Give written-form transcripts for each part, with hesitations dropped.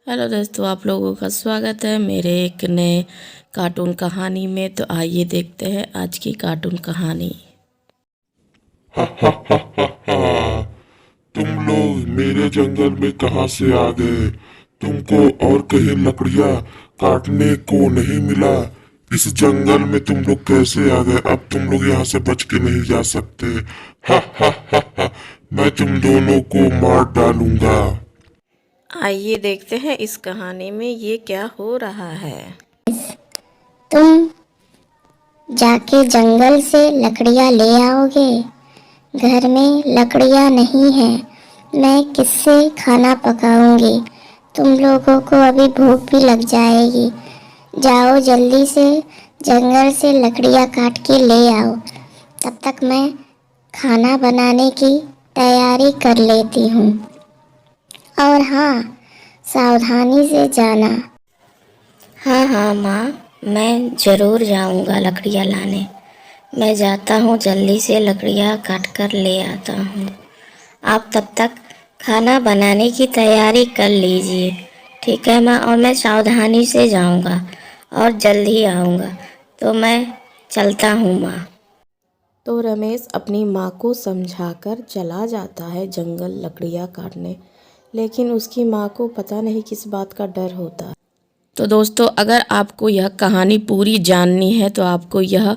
Hello दोस्तों, आप लोगों का स्वागत है मेरे एक नए कार्टून कहानी में। तो आइए देखते हैं आज की कार्टून कहानी। तुम लोग मेरे जंगल में कहाँ से आ गए? तुमको और कहीं लकड़ियाँ काटने को नहीं मिला? इस जंगल में तुम लोग कैसे आ गए? अब तुम लोग यहाँ से बच के नहीं जा सकते। हा हा हा हा, मैं तुम दोनों को मार डालूंगा। आइए देखते हैं इस कहानी में ये क्या हो रहा है। तुम जाके जंगल से लकड़ियाँ ले आओगे। घर में लकड़ियाँ नहीं है, मैं किससे खाना पकाऊंगी? तुम लोगों को अभी भूख भी लग जाएगी। जाओ जल्दी से जंगल से लकड़ियाँ काट के ले आओ। तब तक मैं खाना बनाने की तैयारी कर लेती हूँ। और हाँ, सावधानी से जाना। हाँ हाँ माँ, मैं ज़रूर जाऊँगा लकड़ियाँ लाने। मैं जाता हूँ, जल्दी से लकड़ियाँ काट कर ले आता हूँ। आप तब तक खाना बनाने की तैयारी कर लीजिए, ठीक है माँ? और मैं सावधानी से जाऊँगा और जल्दी आऊँगा। तो मैं चलता हूँ माँ। तो रमेश अपनी माँ को समझाकर चला जाता है जंगल लकड़ियाँ काटने, लेकिन उसकी माँ को पता नहीं किस बात का डर होता है। तो दोस्तों, अगर आपको यह कहानी पूरी जाननी है तो आपको यह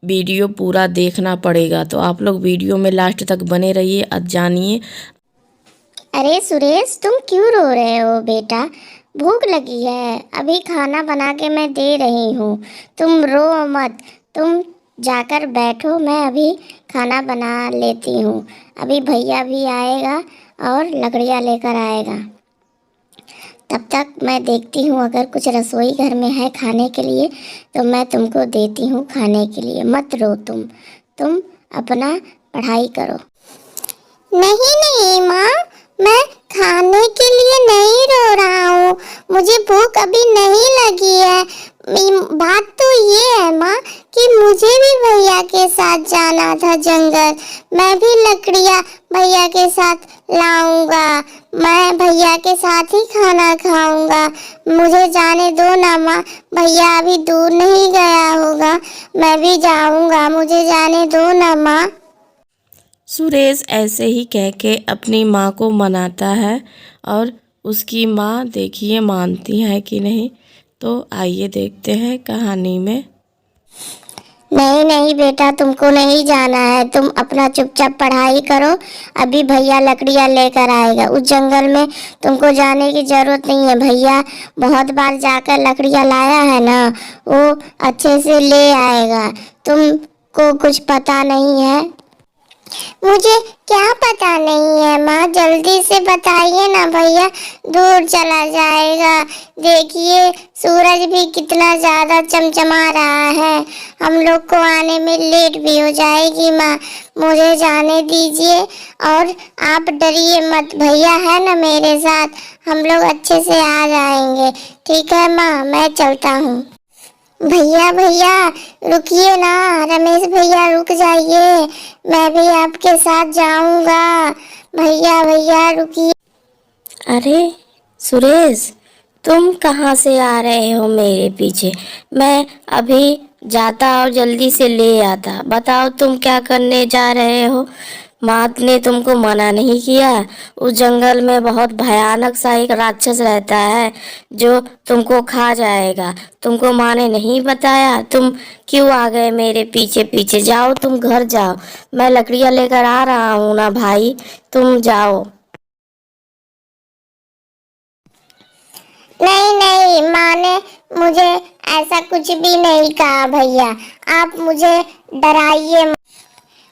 वीडियो पूरा देखना पड़ेगा। तो आप लोग वीडियो में लास्ट तक बने रहिए और जानिए। अरे सुरेश, तुम क्यों रो रहे हो बेटा? भूख लगी है, अभी खाना बना के मैं दे रही हूँ। तुम रो मत, तुम जाकर बैठो, मैं अभी खाना बना लेती हूँ। अभी भैया भी आएगा और लकड़ियाँ लेकर आएगा। तब तक मैं देखती हूँ, अगर कुछ रसोई घर में है खाने के लिए तो मैं तुमको देती हूँ खाने के लिए। मत रो तुम अपना पढ़ाई करो। नहीं नहीं माँ, मैं खाने के लिए नहीं रो रहा हूँ, मुझे भूख अभी नहीं लगी है। बात तो ये है माँ कि मुझे भी भैया के साथ जाना था जंगल। मैं भी लकड़ियाँ भैया के साथ लाऊंगा, मैं भैया के साथ ही खाना खाऊंगा। मुझे जाने दो ना माँ, भैया अभी दूर नहीं गया होगा, मैं भी जाऊंगा, मुझे जाने दो ना माँ। सुरेश ऐसे ही कह के अपनी माँ को मनाता है और उसकी माँ देखिए मानती है कि नहीं। तो आइए देखते हैं कहानी में। नहीं नहीं बेटा, तुमको नहीं जाना है, तुम अपना चुपचाप पढ़ाई करो। अभी भैया लकड़ियाँ लेकर आएगा। उस जंगल में तुमको जाने की जरूरत नहीं है, भैया बहुत बार जाकर लकड़ियाँ लाया है ना, वो अच्छे से ले आएगा। तुमको कुछ पता नहीं है। मुझे क्या पता नहीं है माँ, जल्दी से बताइए ना, भैया दूर चला जाएगा। देखिए सूरज भी कितना ज्यादा चमचमा रहा है, हम लोग को आने में लेट भी हो जाएगी माँ, मुझे जाने दीजिए। और आप डरिए मत, भैया है ना मेरे साथ, हम लोग अच्छे से आ जाएंगे। ठीक है माँ, मैं चलता हूँ। भैया भैया रुकिए ना, रमेश भैया रुक जाइए, मैं भी आपके साथ जाऊंगा। भैया भैया रुकिए। अरे सुरेश, तुम कहाँ से आ रहे हो मेरे पीछे? मैं अभी जाता और जल्दी से ले आता। बताओ तुम क्या करने जा रहे हो? माँ ने तुमको मना नहीं किया? उस जंगल में बहुत भयानक सा एक राक्षस रहता है जो तुमको खा जाएगा। तुमको माँ ने नहीं बताया? तुम क्यों आ गए मेरे पीछे पीछे? जाओ, तुम घर जाओ, मैं लकड़ियाँ लेकर आ रहा हूँ ना भाई, तुम जाओ। नहीं नहीं, माँ ने मुझे ऐसा कुछ भी नहीं कहा भैया, आप मुझे डराइए।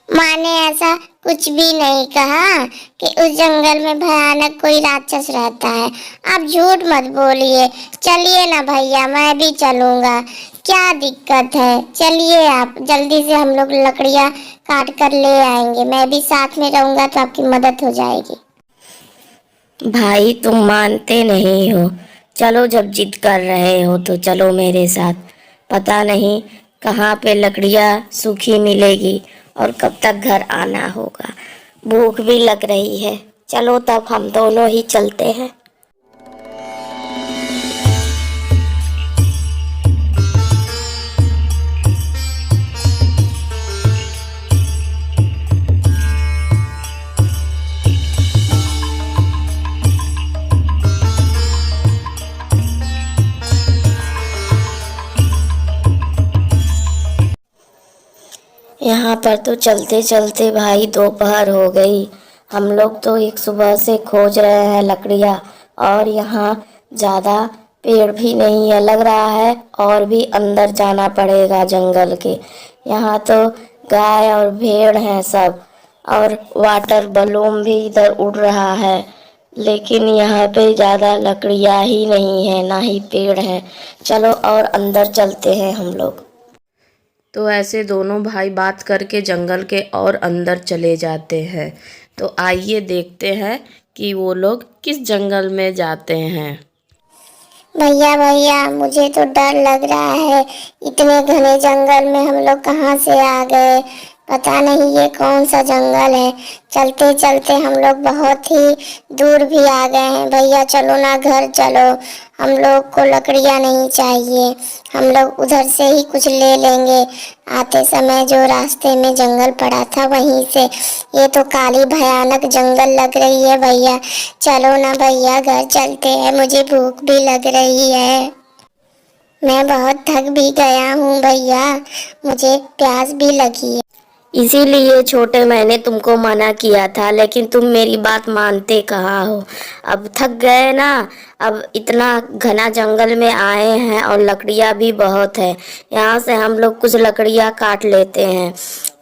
माँ ने ऐसा कुछ भी नहीं कहा कि उस जंगल में भयानक कोई राक्षस रहता है। आप झूठ मत बोलिए। चलिए ना भैया, मैं भी चलूंगा, क्या दिक्कत है? चलिए आप, जल्दी से हम लोग लकड़ियाँ काट कर ले आएंगे, मैं भी साथ में रहूंगा तो आपकी मदद हो जाएगी। भाई तुम मानते नहीं हो। चलो, जब जिद कर रहे हो तो चलो मेरे साथ। पता नहीं कहाँ पे लकड़ियाँ सूखी मिलेगी और कब तक घर आना होगा। भूख भी लग रही है। चलो तब हम दोनों ही चलते हैं। पर तो चलते चलते भाई दोपहर हो गई। हम लोग तो एक सुबह से खोज रहे हैं लकड़ियाँ, और यहाँ ज़्यादा पेड़ भी नहीं है, लग रहा है और भी अंदर जाना पड़ेगा जंगल के। यहाँ तो गाय और भेड़ हैं सब, और वाटर बलून भी इधर उड़ रहा है, लेकिन यहाँ पे ज़्यादा लकड़ियाँ ही नहीं है, ना ही पेड़ हैं। चलो और अंदर चलते हैं हम लोग। तो ऐसे दोनों भाई बात करके जंगल के और अंदर चले जाते हैं। तो आइए देखते हैं कि वो लोग किस जंगल में जाते हैं। भैया भैया, मुझे तो डर लग रहा है। इतने घने जंगल में हम लोग कहाँ से आ गए? पता नहीं ये कौन सा जंगल है। चलते चलते हम लोग बहुत ही दूर भी आ गए हैं। भैया चलो ना, घर चलो। हम लोग को लकड़ियाँ नहीं चाहिए, हम लोग उधर से ही कुछ ले लेंगे। आते समय जो रास्ते में जंगल पड़ा था वहीं से। ये तो काली भयानक जंगल लग रही है भैया। चलो ना भैया, घर चलते हैं, मुझे भूख भी लग रही है। मैं बहुत थक भी गया हूँ भैया, मुझे प्यास भी लगी है। इसीलिए छोटे मैंने तुमको मना किया था, लेकिन तुम मेरी बात मानते कहाँ हो। अब थक गए ना, अब इतना घना जंगल में आए हैं और लकड़ियाँ भी बहुत है। यहाँ से हम लोग कुछ लकड़ियाँ काट लेते हैं।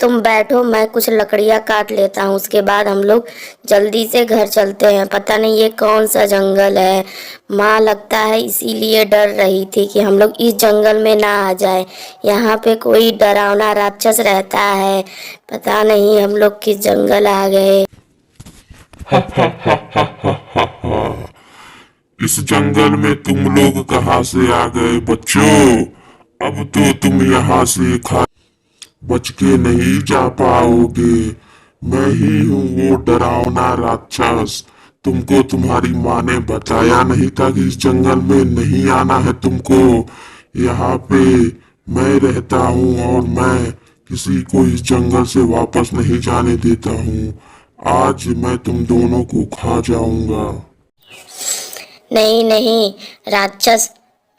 तुम बैठो, मैं कुछ लकड़ियाँ काट लेता हूँ, उसके बाद हम लोग जल्दी से घर चलते हैं। पता नहीं ये कौन सा जंगल है, माँ लगता है इसीलिए डर रही थी कि हम लोग इस जंगल में ना आ जाए। यहाँ पे कोई डरावना राक्षस रहता है, पता नहीं हम लोग किस जंगल आ गए। इस जंगल में तुम लोग कहाँ से आ गए बच्चों? अब तो तुम यहाँ से बच के नहीं जा पाओगे। मैं ही हूँ वो डरावना राक्षस। तुमको तुम्हारी माँ ने बताया नहीं था कि इस जंगल में नहीं आना है तुमको? यहाँ पे मैं रहता हूँ और मैं किसी को इस जंगल से वापस नहीं जाने देता हूँ। आज मैं तुम दोनों को खा जाऊंगा। नहीं नहीं राक्षस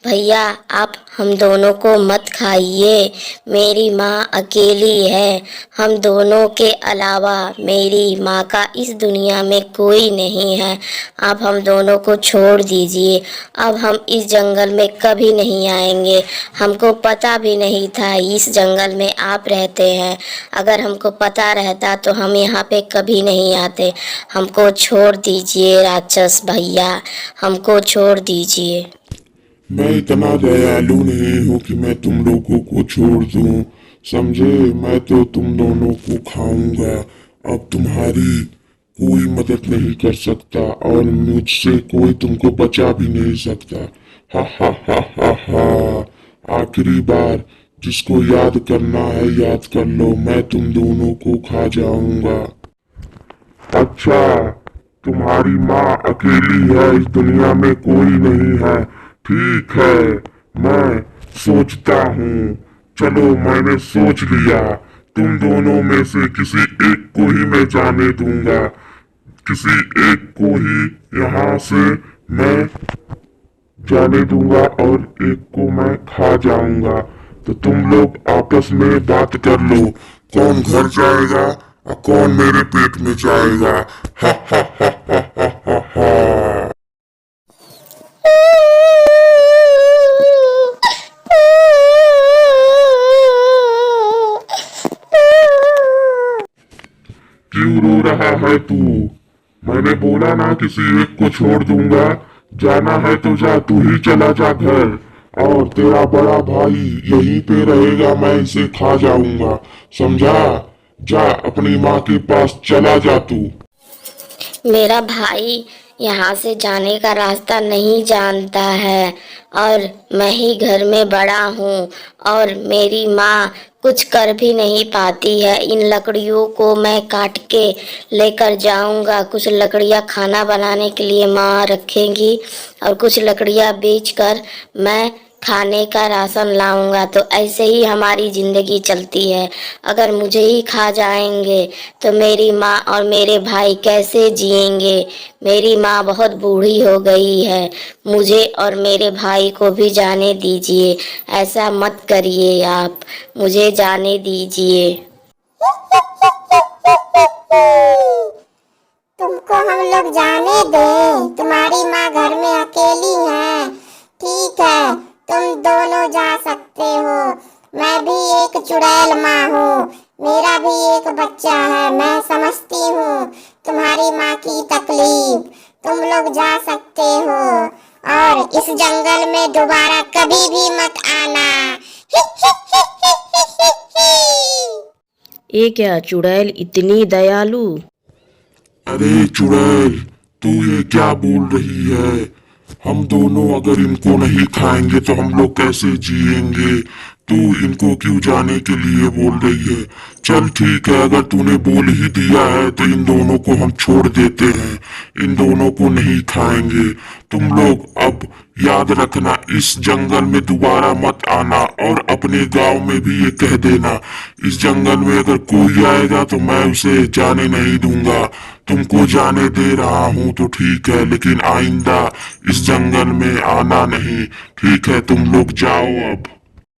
भैया, आप हम दोनों को मत खाइए। मेरी माँ अकेली है, हम दोनों के अलावा मेरी माँ का इस दुनिया में कोई नहीं है। आप हम दोनों को छोड़ दीजिए, अब हम इस जंगल में कभी नहीं आएंगे। हमको पता भी नहीं था इस जंगल में आप रहते हैं। अगर हमको पता रहता तो हम यहाँ पे कभी नहीं आते। हमको छोड़ दीजिए राक्षस भैया, हमको छोड़ दीजिए। मैं इतना दयालु नहीं हूँ कि मैं तुम लोगों को छोड़ दूँ, समझे? मैं तो तुम दोनों को खाऊंगा। अब तुम्हारी कोई मदद नहीं कर सकता और मुझसे कोई तुमको बचा भी नहीं सकता। हा हा हा हा हा। आखिरी बार जिसको याद करना है याद कर लो, मैं तुम दोनों को खा जाऊंगा। अच्छा, तुम्हारी माँ अकेली है, इस दुनिया में कोई नहीं है। ठीक है, मैं सोचता हूँ। चलो, मैंने सोच लिया। तुम दोनों में से किसी एक को ही मैं जाने दूंगा। किसी एक को ही यहाँ से मैं जाने दूंगा और एक को मैं खा जाऊंगा। तो तुम लोग आपस में बात कर लो, कौन घर जाएगा और कौन मेरे पेट में जाएगा। हा हा हा हा हा हा हा। क्यों रो रहा है तू? मैंने बोला ना किसी एक को छोड़ दूंगा। जाना है तो जा, तू ही चला जा घर। और तेरा बड़ा भाई यहीं पे रहेगा, मैं इसे खा जाऊंगा, समझा? जा अपनी माँ के पास चला जा तू। मेरा भाई यहाँ से जाने का रास्ता नहीं जानता है, और मैं ही घर में बड़ा हूँ, और मेरी माँ कुछ कर भी नहीं पाती है। इन लकड़ियों को मैं काट के लेकर जाऊंगा। कुछ लकड़ियाँ खाना बनाने के लिए माँ रखेंगी, और कुछ लकड़ियाँ बेचकर मैं खाने का राशन लाऊंगा। तो ऐसे ही हमारी ज़िंदगी चलती है। अगर मुझे ही खा जाएंगे तो मेरी माँ और मेरे भाई कैसे जिएंगे? मेरी माँ बहुत बूढ़ी हो गई है। मुझे और मेरे भाई को भी जाने दीजिए, ऐसा मत करिए आप, मुझे जाने दीजिए। तुमको हम लोग जाने दें? तुम्हारी माँ घर में अकेली है। ठीक है, तुम दोनों जा सकते हो। मैं भी एक चुड़ैल माँ हूँ, मेरा भी एक बच्चा है। मैं समझती हूँ तुम्हारी माँ की तकलीफ। तुम लोग जा सकते हो और इस जंगल में दोबारा कभी भी मत आना। ये क्या चुड़ैल इतनी दयालु? अरे चुड़ैल, तू ये क्या बोल रही है? हम दोनों अगर इनको नहीं खाएंगे तो हम लोग कैसे जिएंगे? तू इनको क्यों जाने के लिए बोल रही है? चल ठीक है, अगर तूने बोल ही दिया है तो इन दोनों को हम छोड़ देते हैं, इन दोनों को नहीं खाएंगे। तुम लोग अब याद रखना, इस जंगल में दोबारा मत आना और अपने गांव में भी ये कह देना, इस जंगल में अगर कोई आएगा तो मैं उसे जाने नहीं दूंगा। तुमको जाने दे रहा हूँ तो ठीक है, लेकिन आइंदा इस जंगल में आना नहीं। ठीक है, तुम लोग जाओ अब।